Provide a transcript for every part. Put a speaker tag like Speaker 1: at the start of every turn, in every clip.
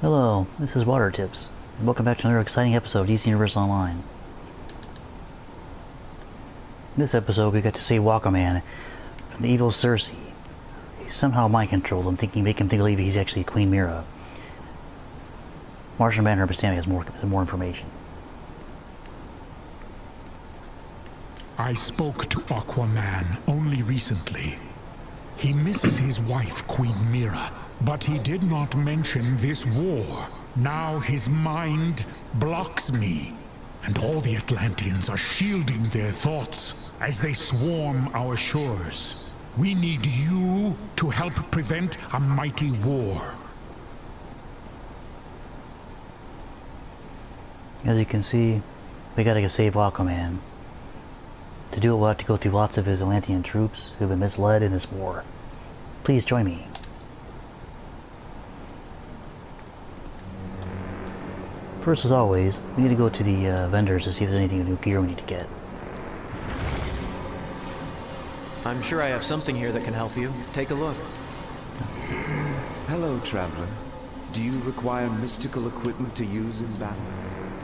Speaker 1: Hello, this is Water Tips, and welcome back to another exciting episode of DC Universe Online. In this episode, we got to save Aquaman from the evil Circe. He somehow mind-controlled him, make him believe he's actually Queen Mira. Martian Manhunter Stanley has more information.
Speaker 2: I spoke to Aquaman only recently. He misses his wife, Queen Mira, but he did not mention this war. Now his mind blocks me, and all the Atlanteans are shielding their thoughts as they swarm our shores. We need you to help prevent a mighty war.
Speaker 1: As you can see, we gotta save Aquaman. To do it, we'll have to go through lots of his Atlantean troops who've been misled in this war. Please join me. First, as always, we need to go to the vendors to see if there's anything new gear we need to get.
Speaker 3: I'm sure I have something here that can help you. Take a look.
Speaker 4: Hello, traveler. Do you require mystical equipment to use in battle?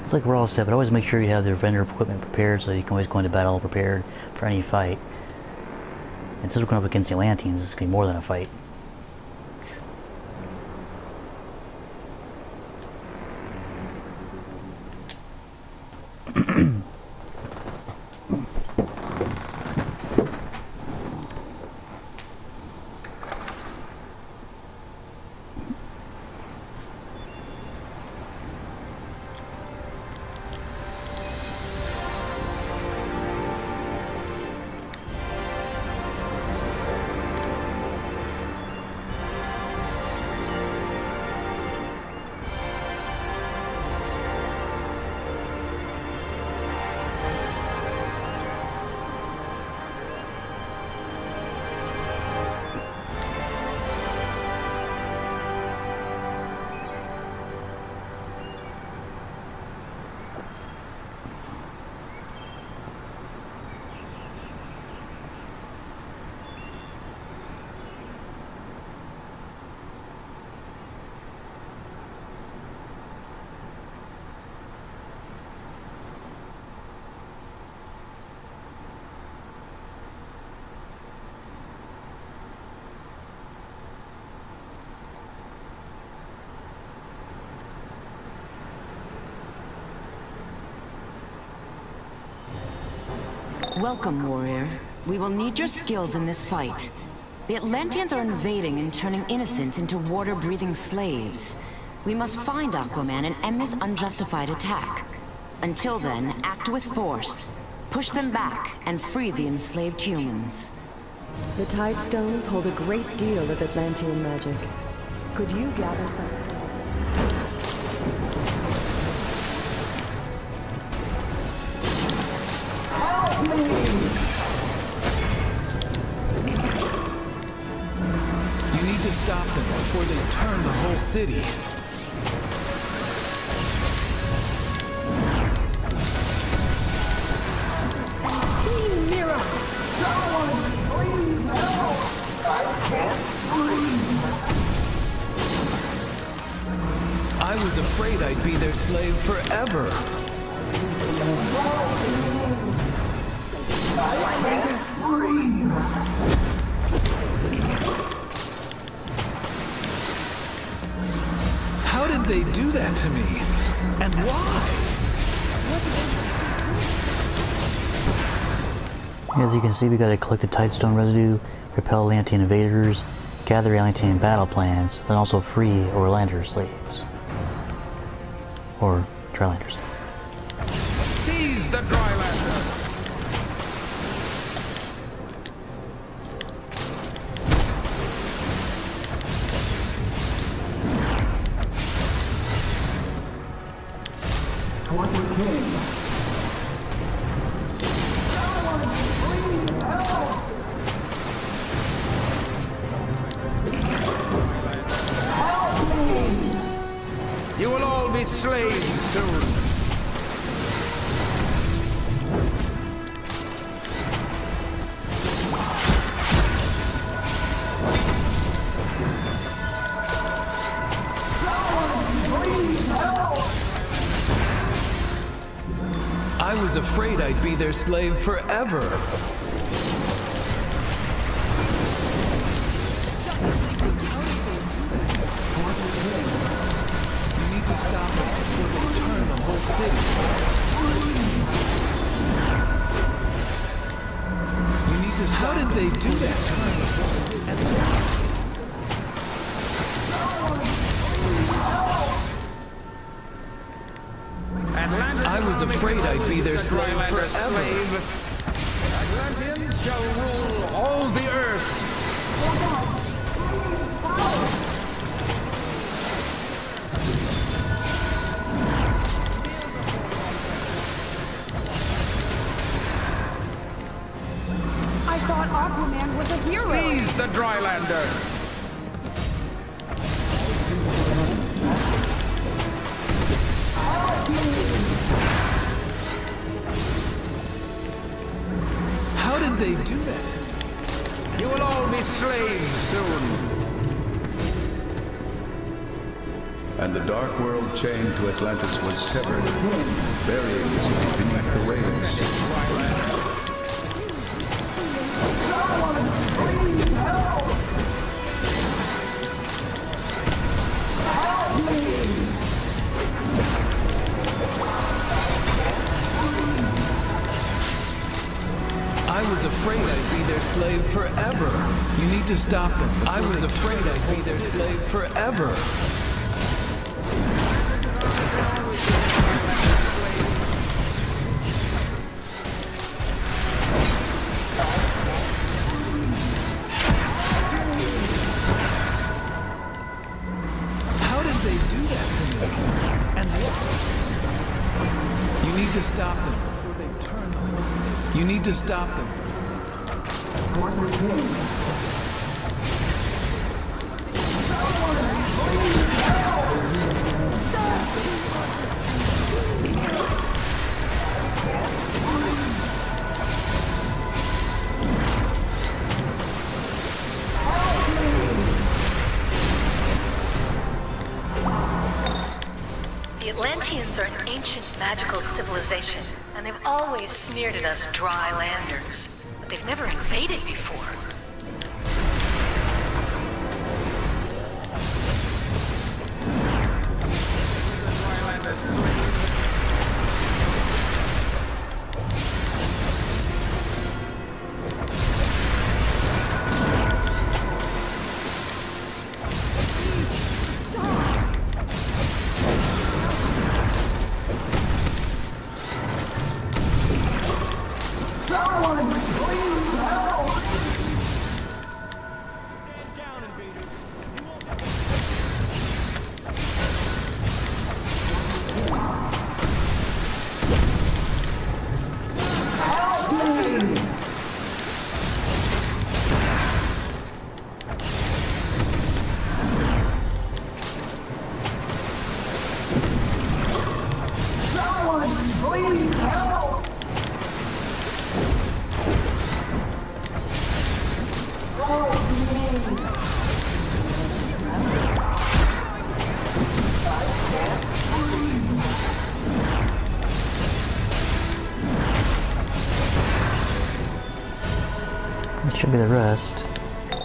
Speaker 1: It's like we're all set, but always make sure you have their vendor equipment prepared so you can always go into battle prepared for any fight. And since we're going up against the Atlanteans, it's going to be more than a fight.
Speaker 5: Welcome, warrior. We will need your skills in this fight. The Atlanteans are invading and turning innocents into water-breathing slaves. We must find Aquaman and end this unjustified attack. Until then, act with force. Push them back and free the enslaved humans.
Speaker 6: The Tidestones hold a great deal of Atlantean magic. Could you gather some?
Speaker 3: You need to stop them before they turn the whole city.
Speaker 7: Queen Mira! Someone please help! I can't breathe!
Speaker 3: I was afraid I'd be their slave forever.
Speaker 7: I can't breathe!
Speaker 3: How did they do that to me? And why?
Speaker 1: As you can see, we gotta collect the Tidestone residue, repel Atlantean invaders, gather Atlantean battle plans, and also free Overlander slaves. Or Drylander slaves.
Speaker 2: Seize the Drylander!
Speaker 7: What's the king? Someone please help! Help me!
Speaker 2: You will all be slaves soon.
Speaker 3: was afraid I'd be their slave forever. You need to stop them before they turn the whole city. You need to stop. How did they do that? I was afraid I'd be their slave forever.
Speaker 8: Atlanteans shall rule all the earth.
Speaker 9: I thought Aquaman was a hero.
Speaker 8: Seize the Drylander.
Speaker 3: How did they do that?
Speaker 8: You will all be slaves soon.
Speaker 10: And the dark world chain to Atlantis was severed, burying the city beneath the waves.
Speaker 7: Someone, please help! Help me!
Speaker 3: I was afraid I'd be their slave forever. You need to stop them. I was afraid I'd be their slave forever. How did they do that to me? And what? You need to stop them before they turn on us. You need to stop them.
Speaker 11: The Atlanteans are an ancient magical civilization, and they've always sneered at us dry landers. But they've never invaded before.
Speaker 7: Someone, please help! Help me! Someone, please help!
Speaker 1: It should be the rest.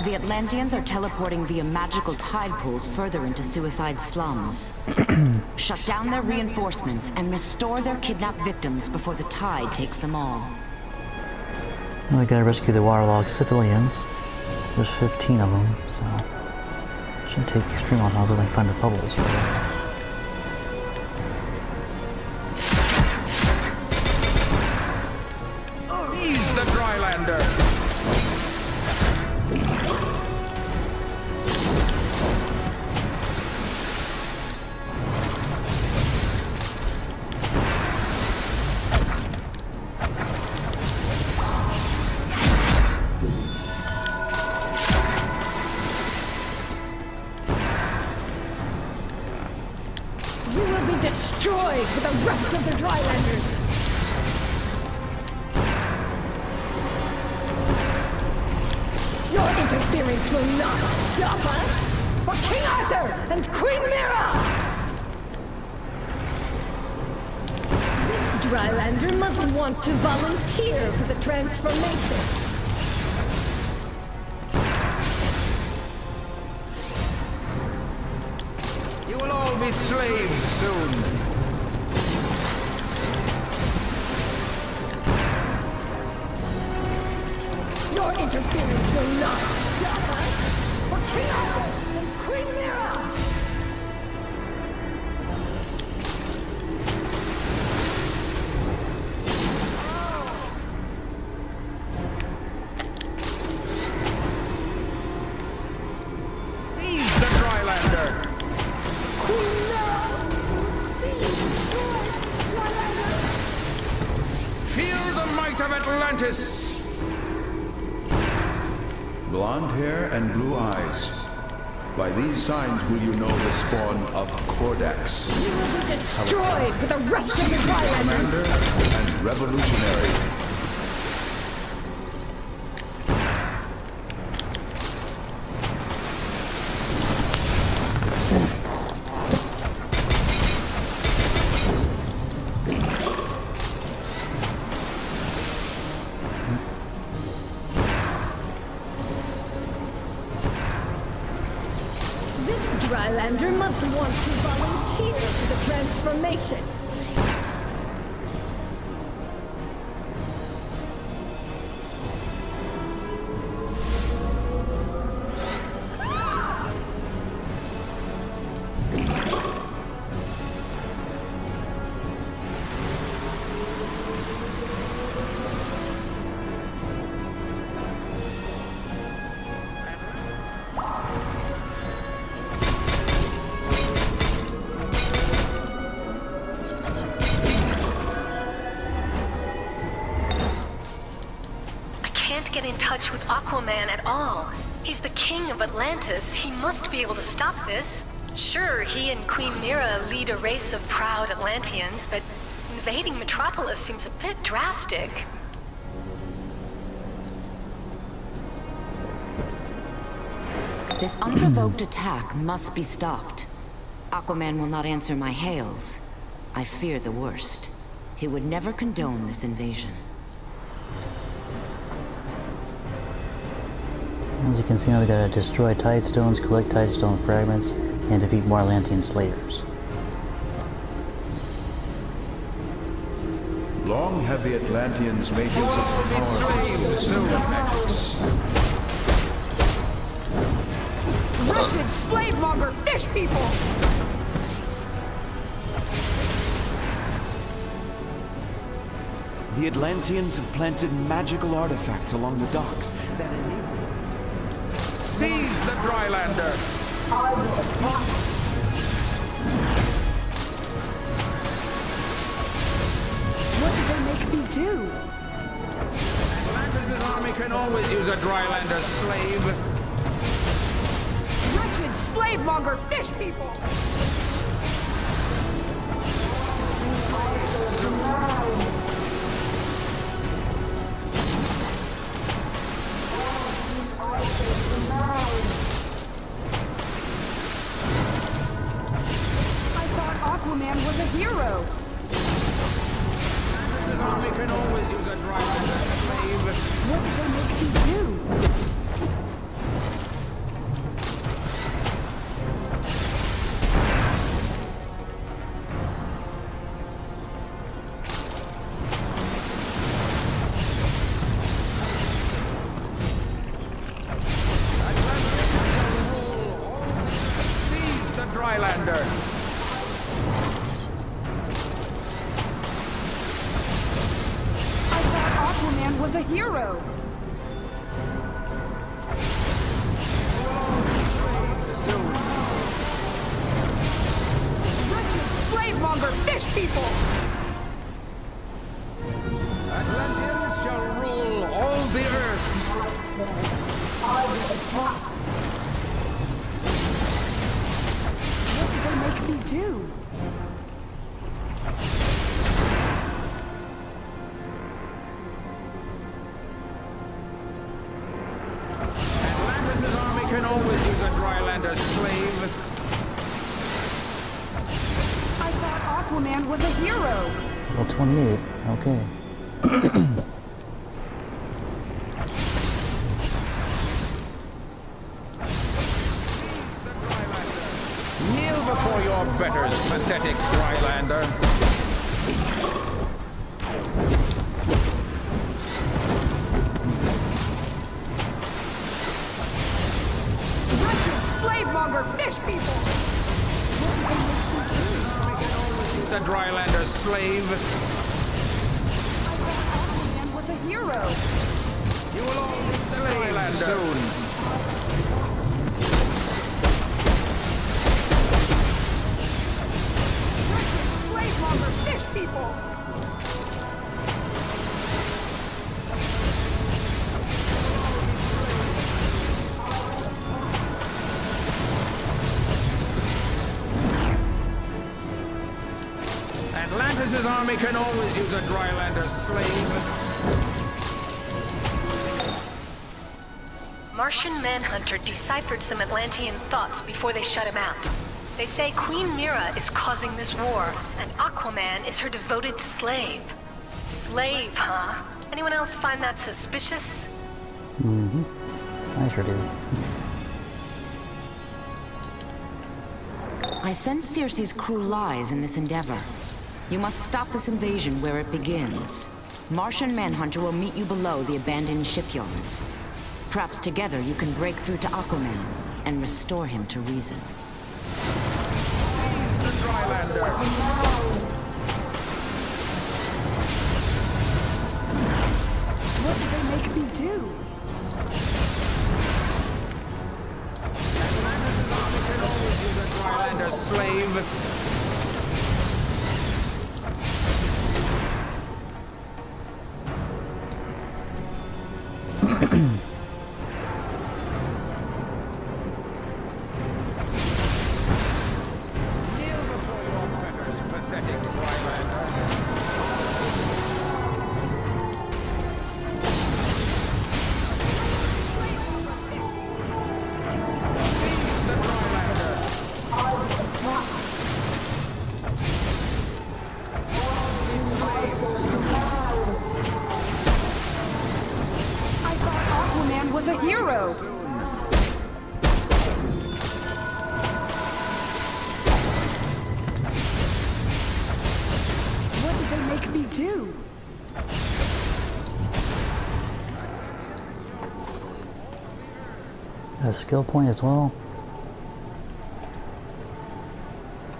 Speaker 5: The Atlanteans are teleporting via magical tide pools further into Suicide Slums. Shut down their reinforcements and restore their kidnapped victims before the tide takes them all.
Speaker 1: We gotta rescue the waterlogged civilians. There's 15 of them, so shouldn't take extreme long time until they find the bubbles.
Speaker 8: Seize the Drylander.
Speaker 9: You will be destroyed with the rest of the Drylanders! Your interference will not stop us! For King Arthur and Queen Mira! This Drylander must want to volunteer for the transformation.
Speaker 8: You will all be slaves soon.
Speaker 9: Your interference will not stop us! For King Arthur and Queen Mira!
Speaker 8: Seize the Drylander!
Speaker 9: Queen Mira! Seize Drylander!
Speaker 8: Feel the might of Atlantis!
Speaker 10: Blonde hair and blue eyes. By these signs will you know the spawn of Cordax,
Speaker 9: You will be destroyed for the rest of the
Speaker 10: commander
Speaker 9: Drylanders!
Speaker 10: and revolutionary.
Speaker 9: This Drylander must want to volunteer for the transformation.
Speaker 11: Get in touch with Aquaman at all. He's the king of Atlantis. He must be able to stop this. Sure, he and Queen Mira lead a race of proud Atlanteans, but invading Metropolis seems a bit drastic.
Speaker 5: This unprovoked attack must be stopped. Aquaman will not answer my hails. I fear the worst. He would never condone this invasion.
Speaker 1: As you can see now, we gotta destroy Tidestones, collect Tidestone fragments, and defeat more Atlantean slayers.
Speaker 10: Long have the Atlanteans made use of powerful magics.
Speaker 9: Wretched slave-monger fish people!
Speaker 4: The Atlanteans have planted magical artifacts along the docks that enable...
Speaker 8: Seize the Drylander!
Speaker 9: What did they make me do?
Speaker 8: Atlantis' army can always use a Drylander slave.
Speaker 9: Wretched slave-monger fish people! Aquaman was a hero!
Speaker 8: Atlantis' army can always use a Drylander slave.
Speaker 9: What did they make me do?
Speaker 8: Seize the Drylander!
Speaker 9: Aquaman was a hero! Wretched slave-monger fish people!
Speaker 8: Atlanteans shall rule all the earth!
Speaker 9: What did they make me do?
Speaker 8: Atlantis' army can always use a Drylander slave.
Speaker 9: I thought Aquaman was a hero!
Speaker 1: Level 28, okay.
Speaker 8: Kneel before your betters, pathetic Drylander.
Speaker 9: Slavemonger fish people!
Speaker 8: The Drylander's slave.
Speaker 9: Man was a hero.
Speaker 8: You will all be the Drylander soon.
Speaker 9: Slavemonger fish people!
Speaker 8: Atlantis' army can always use a Drylander slave.
Speaker 11: Martian Manhunter deciphered some Atlantean thoughts before they shut him out. They say Queen Mira is causing this war, and Aquaman is her devoted slave. Slave, huh? Anyone else find that suspicious?
Speaker 1: Mm-hmm. I sure do.
Speaker 5: I sense Circe's crew lies in this endeavor. You must stop this invasion where it begins. Martian Manhunter will meet you below the abandoned shipyards. Perhaps together you can break through to Aquaman and restore him to reason.
Speaker 6: What did they make me do?
Speaker 8: Drylander slave.
Speaker 6: Was a hero! What did they make me do?
Speaker 1: A skill point as well.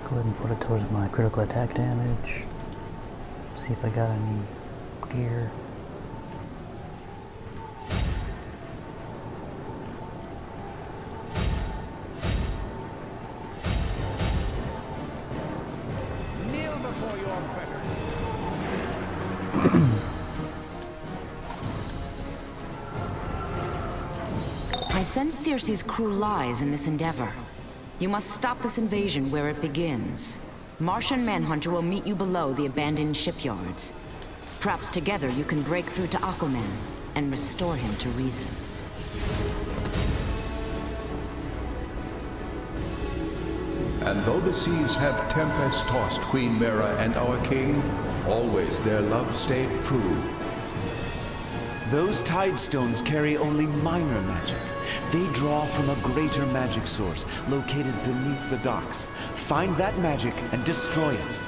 Speaker 1: Go ahead and put it towards my critical attack damage. See if I got any gear.
Speaker 5: I sense Circe's crew lies in this endeavor. You must stop this invasion where it begins. Martian Manhunter will meet you below the abandoned shipyards. Perhaps together you can break through to Aquaman and restore him to reason.
Speaker 10: And though the seas have tempest-tossed Queen Mira and our king, always their love stayed true.
Speaker 4: Those Tidestones carry only minor magic. They draw from a greater magic source located beneath the docks. Find that magic and destroy it.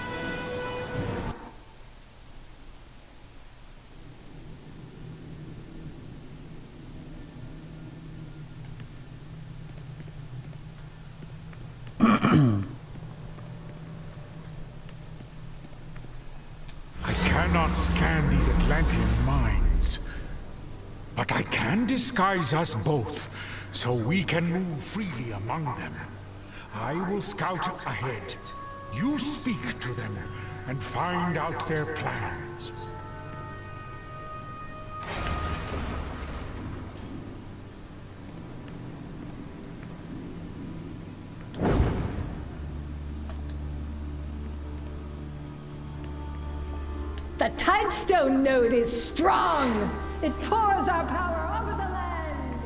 Speaker 2: I cannot scan these Atlantean minds, but I can disguise us both, so we can move freely among them. I will scout ahead. You speak to them and find out their plans.
Speaker 9: The Tidestone node is strong! It pours our power over the land!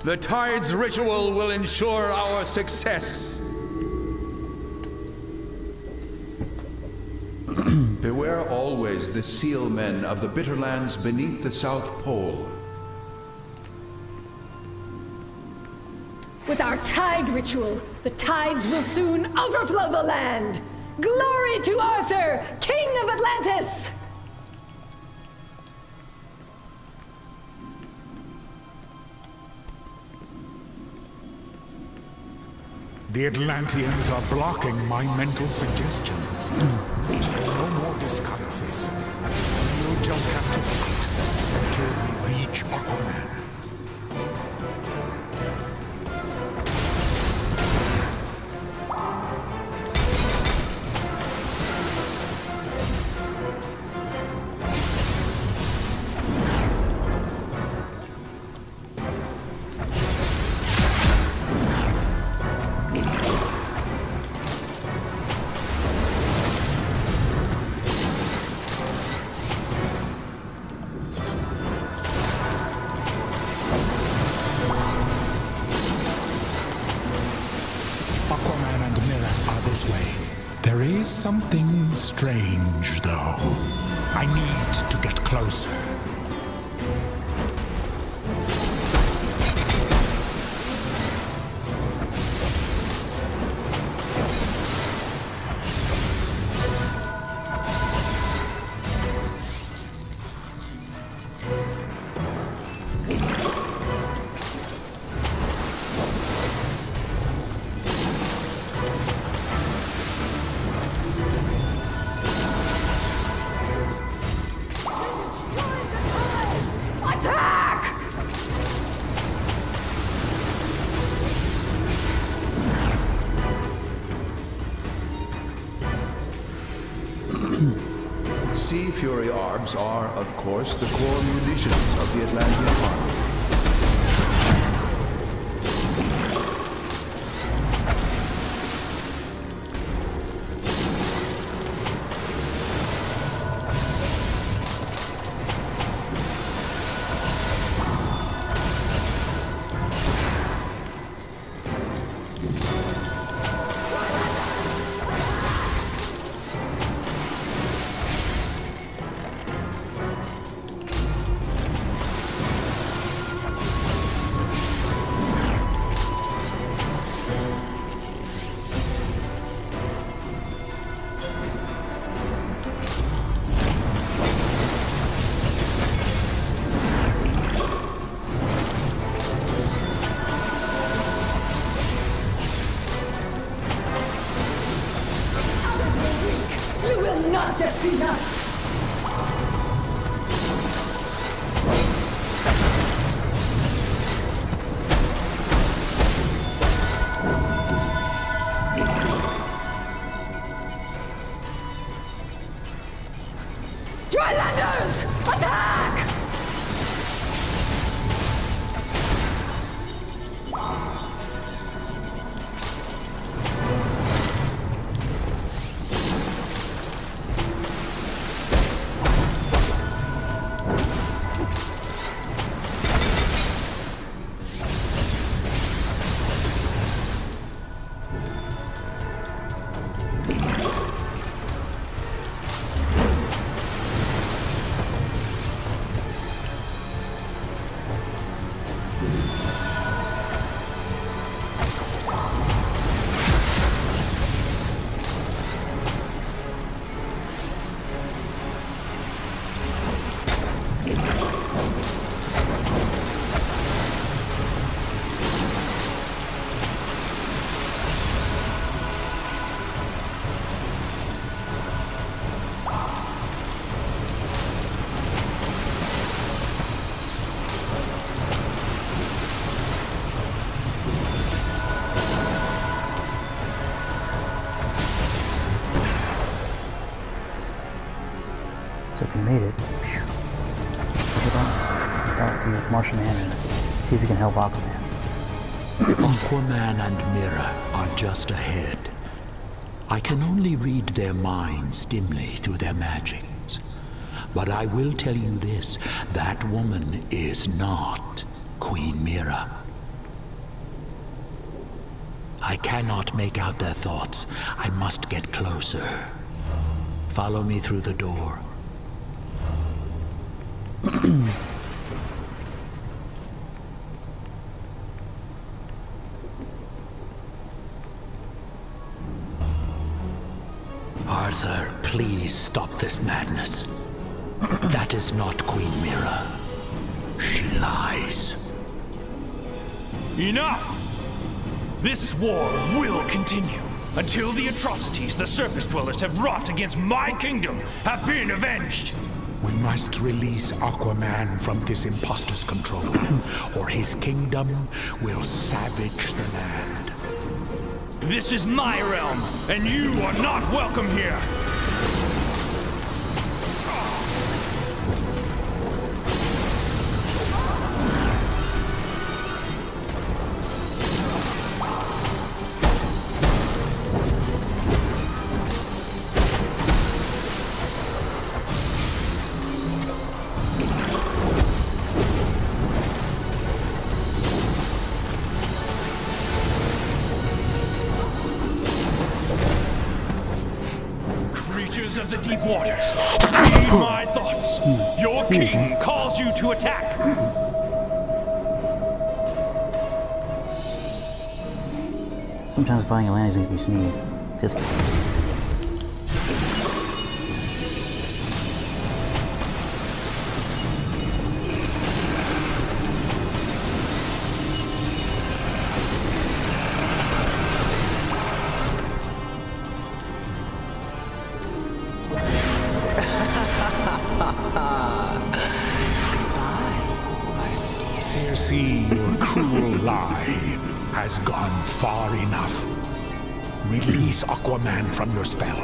Speaker 8: The Tide's ritual will ensure our success.
Speaker 10: Beware always the seal men of the bitter lands beneath the South Pole.
Speaker 9: With our tide ritual, the tides will soon overflow the land. Glory to Arthur, King of Atlantis!
Speaker 2: The Atlanteans are blocking my mental suggestions. So no more disguises. We'll just have to fight until we reach Aquaman. There is something strange, though. I need to get closer.
Speaker 10: Sea Fury Arbs are, of course, the core munitions of the Atlantean army.
Speaker 9: Defeat us! Drylanders! Attack!
Speaker 1: So if we made it, look at us. Talk to Martian Man and see if we can help Aquaman.
Speaker 12: Aquaman and Mira are just ahead. I can only read their minds dimly through their magics. But I will tell you this, that woman is not Queen Mira. I cannot make out their thoughts. I must get closer. follow me through the door. Arthur, please stop this madness. That is not Queen Mira. She lies.
Speaker 13: Enough! This war will continue until the atrocities the surface dwellers have wrought against my kingdom have been avenged.
Speaker 2: We must release Aquaman from this imposter's control, or his kingdom will savage the land.
Speaker 13: This is my realm, and you are not welcome here! Of the deep waters, read my thoughts. Your king calls you to attack.
Speaker 1: Sometimes finding a land is going to be sneeze. Just kidding.
Speaker 2: Circe, your cruel lie has gone far enough. Release Aquaman from your spell.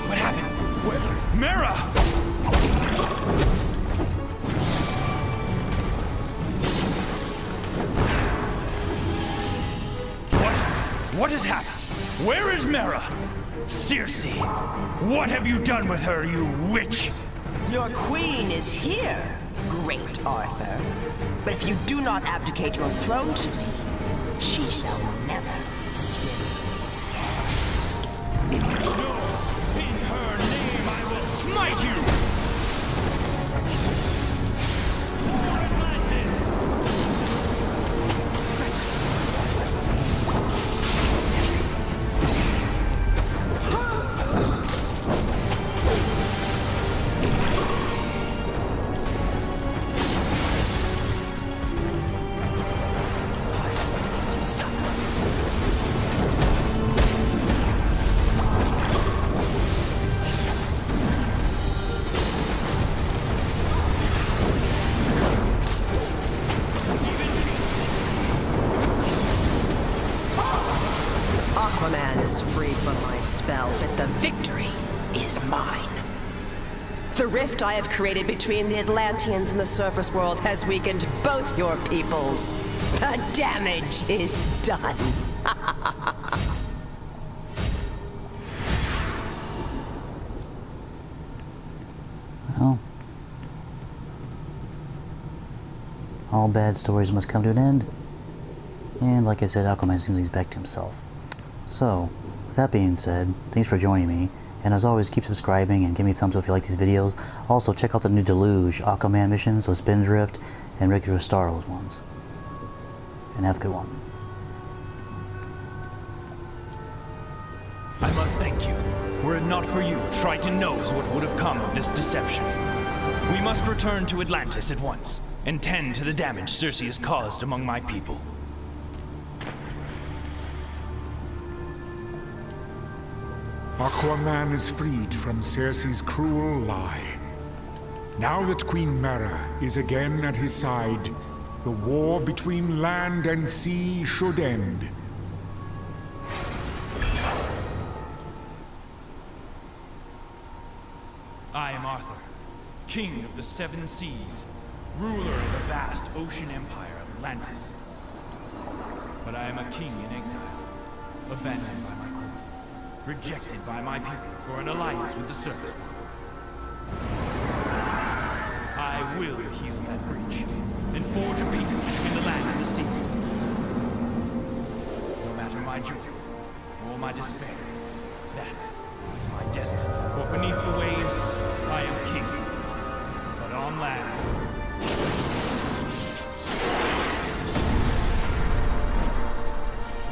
Speaker 13: What happened? Mira! What has happened? Where is Mira? Circe, what have you done with her, you witch?
Speaker 14: Your queen is here, great Arthur. But if you do not abdicate your throne to me, she shall never swim waves again.
Speaker 13: No! In her name I will smite you!
Speaker 14: Aquaman is free from my spell, but the victory is mine. The rift I have created between the Atlanteans and the surface world has weakened both your peoples. The damage is done.
Speaker 1: Well, all bad stories must come to an end. And like I said, Aquaman seems he's back to himself. So, with that being said, thanks for joining me. And as always, keep subscribing and give me a thumbs up if you like these videos. Also, check out the new Deluge Aquaman missions, so Spindrift, and regular Star Wars ones. And have a good one.
Speaker 13: I must thank you. Were it not for you, Triton knows what would have come of this deception. We must return to Atlantis at once, and tend to the damage Circe has caused among my people.
Speaker 2: Aquaman is freed from Circe's cruel lie. Now that Queen Mera is again at his side, the war between land and sea should end.
Speaker 13: I am Arthur, King of the Seven Seas, ruler of the vast ocean empire of Atlantis. But I am a king in exile, abandoned by my court, rejected by my people for an alliance with the surface world. will heal that breach, and forge a peace between the land and the sea. No matter my joy, or my despair, that is my destiny. For beneath the waves, I am king. But on land...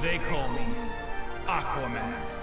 Speaker 13: they call me Aquaman.